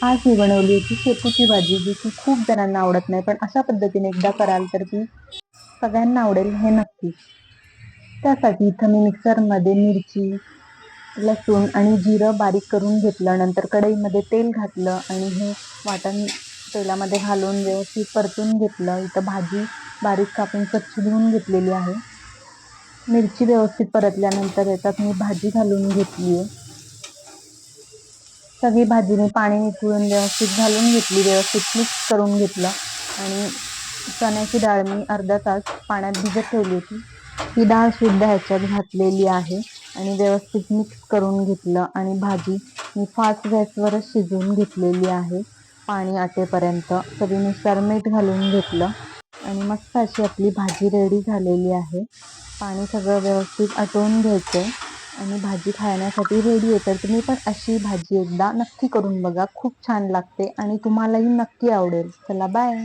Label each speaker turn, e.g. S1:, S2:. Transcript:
S1: आज मी बनवली होती शेपूची भाजी, जी की खूप जणांना आवडत नाही, पण अशा पद्धतीने एकदा कराल तर ती सगळ्यांना आवडेल हे नक्की. त्यासाठी इथं मी मिक्सरमध्ये मिरची, लसूण आणि जिरं बारीक करून घेतलं. नंतर कढईमध्ये तेल घातलं आणि हे वाटण तेलामध्ये घालून व्यवस्थित परतून घेतलं. इथं भाजी बारीक कापून स्वच्छ धुवून घेतलेली आहे. मिरची व्यवस्थित परतल्यानंतर याच्यात मी भाजी घालून घेतली आहे. सगळी भाजी मी पाणी निथळून व्यवस्थित घालून घेतली, व्यवस्थित मिक्स करून घेतलं आणि चण्याची डाळ मी अर्धा तास पाण्यात भिजत ठेवली होती. ही डाळ सुद्धा ह्याच्यात घातलेली आहे आणि व्यवस्थित मिक्स करून घेतलं आणि भाजी मी फास्ट गॅसवरच शिजवून घेतलेली आहे. पाणी आटेपर्यंत चवीनुसार मीठ घालून घेतलं आणि मस्त अशी आपली भाजी रेडी झालेली आहे. पाणी सगळं व्यवस्थित आटवून घ्यायचंय आणि भाजी खाण्यासाठी रेडी आहे. तर तुम्ही पण अशी भाजी एकदा नक्की करून बघा, खूप छान लागते आणि तुम्हालाही नक्की आवडेल. चला बाय.